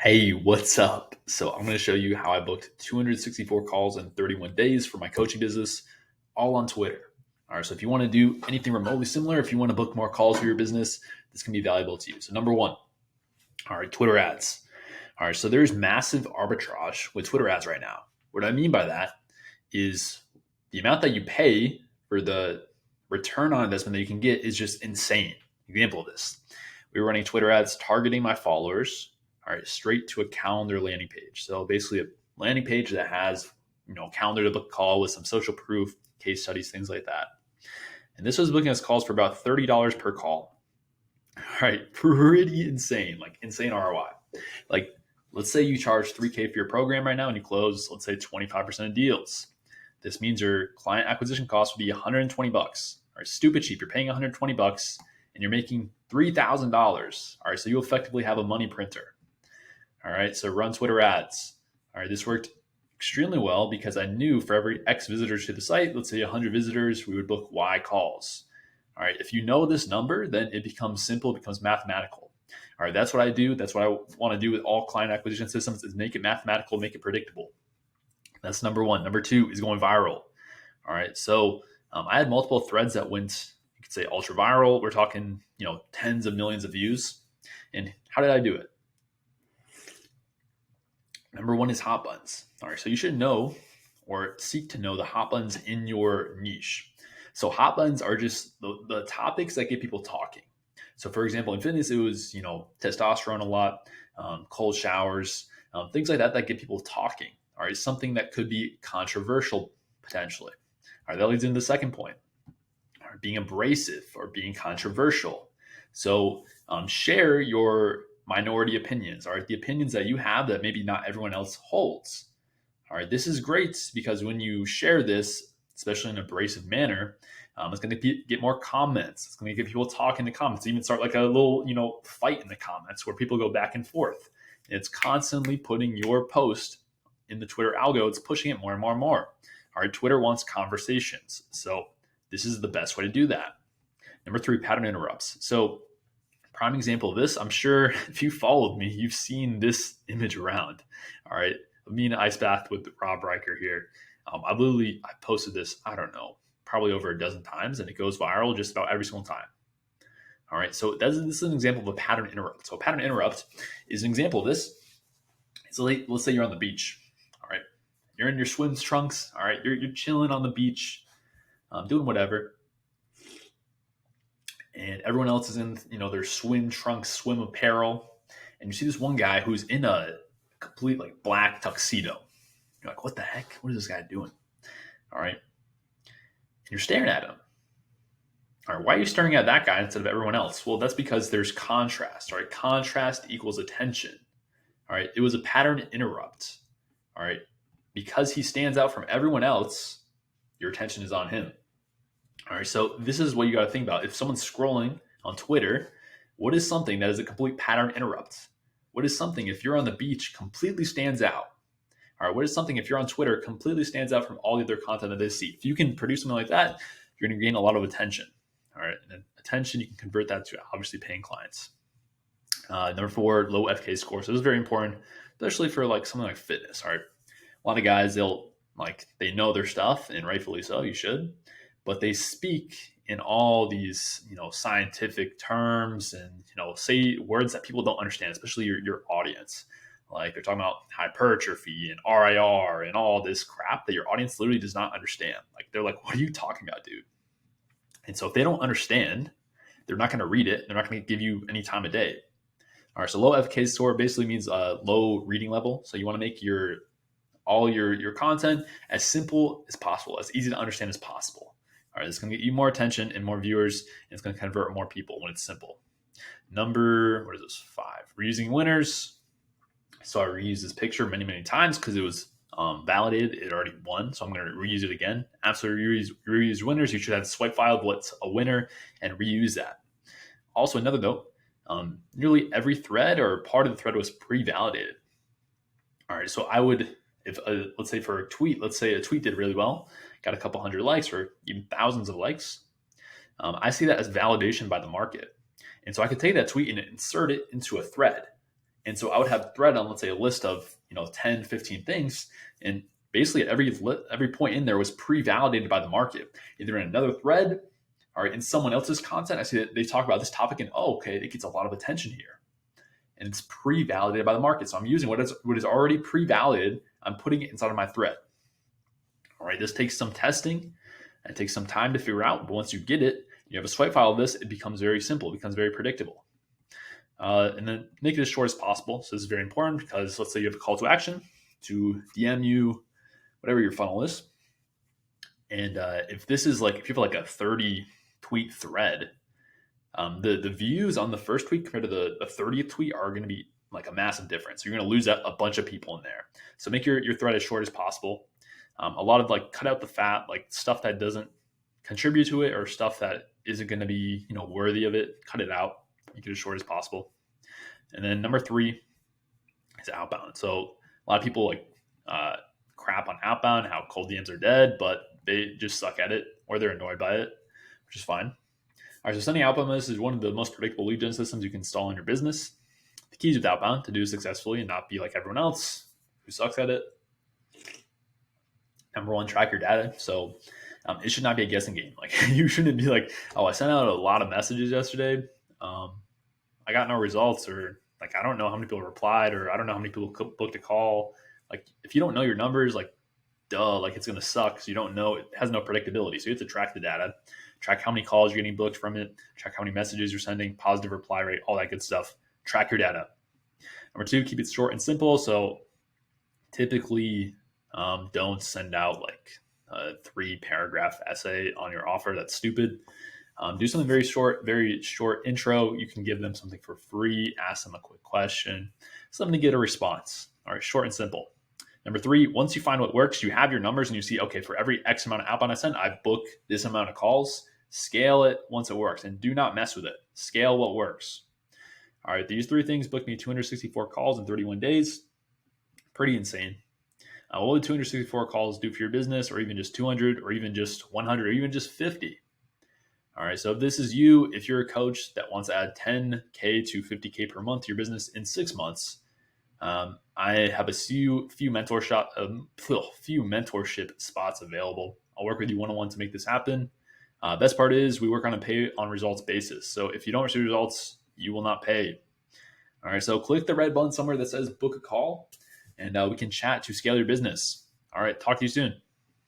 Hey, what's up? So I'm going to show you how I booked 264 calls in 31 days for my coaching business, all on Twitter. All right, so if you want to do anything remotely similar, if you want to book more calls for your business, this can be valuable to you. So number one, all right, Twitter ads. All right, so there's massive arbitrage with Twitter ads right now. What I mean by that is the amount that you pay for the return on investment that you can get is just insane. Example of this: we were running Twitter ads targeting my followers, all right, straight to a calendar landing page. So basically, a landing page that has calendar to book a call with some social proof, case studies, things like that. And this was booking us calls for about $30 per call. All right, pretty insane, like insane ROI. Like, let's say you charge 3K for your program right now and you close, let's say 25% of deals. This means your client acquisition cost would be $120. All right, stupid cheap. You're paying $120 and you're making $3,000. All right, so you effectively have a money printer. All right, so run Twitter ads. All right, this worked extremely well because I knew for every X visitors to the site, let's say 100 visitors, we would book Y calls. All right, if you know this number, then it becomes simple, it becomes mathematical. All right, that's what I do. That's what I want to do with all client acquisition systems is make it mathematical, make it predictable. That's number one. Number two is going viral. All right, so I had multiple threads that went, you could say ultra viral. We're talking, tens of millions of views. And how did I do it? Number one is hot buttons. All right, so you should know or seek to know the hot buttons in your niche. So hot buttons are just the topics that get people talking. So for example, in fitness, it was, testosterone a lot, cold showers, things like that get people talking. All right, something that could be controversial potentially. All right, that leads into the second point. All right, being abrasive or being controversial. So share your minority opinions, all right, the opinions that you have that maybe not everyone else holds. All right, this is great because when you share this, especially in an abrasive manner, it's going to get more comments. It's going to get people talking in the comments. Even start like a little, fight in the comments where people go back and forth. And it's constantly putting your post in the Twitter algo. It's pushing it more and more and more. All right, Twitter wants conversations. So this is the best way to do that. Number three, pattern interrupts. So prime example of this, I'm sure if you followed me, you've seen this image around. All right, me in an ice bath with Rob Riker here. I posted this, I don't know, probably over a dozen times, and it goes viral just about every single time. All right, so this is an example of a pattern interrupt. So a pattern interrupt is an example of this. So let's say you're on the beach. All right, you're in your swim trunks. All right, you're chilling on the beach, doing whatever, and everyone else is in their swim trunks, swim apparel, and you see this one guy who's in a complete like black tuxedo. You're like, what the heck? What is this guy doing? All right. And you're staring at him. All right. Why are you staring at that guy instead of everyone else? Well, that's because there's contrast. All right. Contrast equals attention. All right. It was a pattern interrupt. All right. Because he stands out from everyone else, your attention is on him. All right. So this is what you got to think about. If someone's scrolling on Twitter, what is something that is a complete pattern interrupt? What is something, if you're on the beach, completely stands out? All right, what is something, if you're on Twitter, completely stands out from all the other content that they see? If you can produce something like that, you're going to gain a lot of attention. All right, and attention, you can convert that to obviously paying clients. Number four, low FK score. So this is very important, especially for like something like fitness. All right, a lot of guys, they know their stuff, and rightfully so, you should, but they speak in all these, scientific terms and, say words that people don't understand, especially your audience. Like they're talking about hypertrophy and RIR and all this crap that your audience literally does not understand. Like they're like, what are you talking about, dude? And so if they don't understand, they're not going to read it. They're not going to give you any time of day. All right. So low FK score basically means low reading level. So you want to make all your content as simple as possible, as easy to understand as possible. All right. It's going to get you more attention and more viewers, and it's going to convert more people when it's simple. Number, 5? Reusing winners. So I reused this picture many, many times because it was validated. It already won. So I'm going to reuse it again. Absolutely reuse winners. You should have swipe file of what's a winner and reuse that. Also, another note, nearly every thread or part of the thread was pre-validated. All right. So I would, if let's say for a tweet, let's say a tweet did really well, got a couple hundred likes or even thousands of likes. I see that as validation by the market. And so I could take that tweet and insert it into a thread. And so I would have thread on, let's say, a list of 10, 15 things, and basically at every point in there was pre-validated by the market, either in another thread or in someone else's content. I see that they talk about this topic, and okay, it gets a lot of attention here, and it's pre-validated by the market. So I'm using what is already pre-validated. I'm putting it inside of my thread. All right, this takes some testing and it takes some time to figure out. But once you get it, you have a swipe file of this, it becomes very simple, it becomes very predictable. And then make it as short as possible. So this is very important because let's say you have a call to action to DM you, whatever your funnel is. And if this is if you have like a 30 tweet thread, the views on the first tweet compared to the 30th tweet are going to be like a massive difference. You're going to lose a bunch of people in there. So make your thread as short as possible. A lot of cut out the fat, stuff that doesn't contribute to it or stuff that isn't going to be worthy of it. Cut it out. Make it as short as possible. And then number 3 is outbound. So a lot of people crap on outbound, how cold DMs are dead, but they just suck at it or they're annoyed by it, which is fine. All right, so sending outbound is one of the most predictable lead gen systems you can install in your business. The keys with outbound to do successfully and not be like everyone else who sucks at it. Number 1, track your data. So it should not be a guessing game. You shouldn't be I sent out a lot of messages yesterday. I got no results, or I don't know how many people replied, or I don't know how many people booked a call. If you don't know your numbers, it's going to suck. So you don't know, it has no predictability. So you have to track the data, track how many calls you're getting booked from it, track how many messages you're sending, positive reply rate, all that good stuff. Track your data. Number 2, keep it short and simple. So typically don't send out a 3-paragraph essay on your offer. That's stupid. Do something very short intro. You can give them something for free, ask them a quick question, something to get a response. All right, short and simple. Number 3, once you find what works, you have your numbers and you see, okay, for every X amount of outbound I send, I book this amount of calls. Scale it once it works and do not mess with it. Scale what works. All right, these 3 things booked me 264 calls in 31 days. Pretty insane. What would 264 calls do for your business, or even just 200, or even just 100, or even just 50? All right, so if this is you, if you're a coach that wants to add 10K to 50K per month to your business in 6 months, I have a few mentorship spots available. I'll work with you one-on-one to make this happen. Best part is we work on a pay on results basis. So if you don't receive results, you will not pay. All right, so click the red button somewhere that says book a call, and we can chat to scale your business. All right, talk to you soon.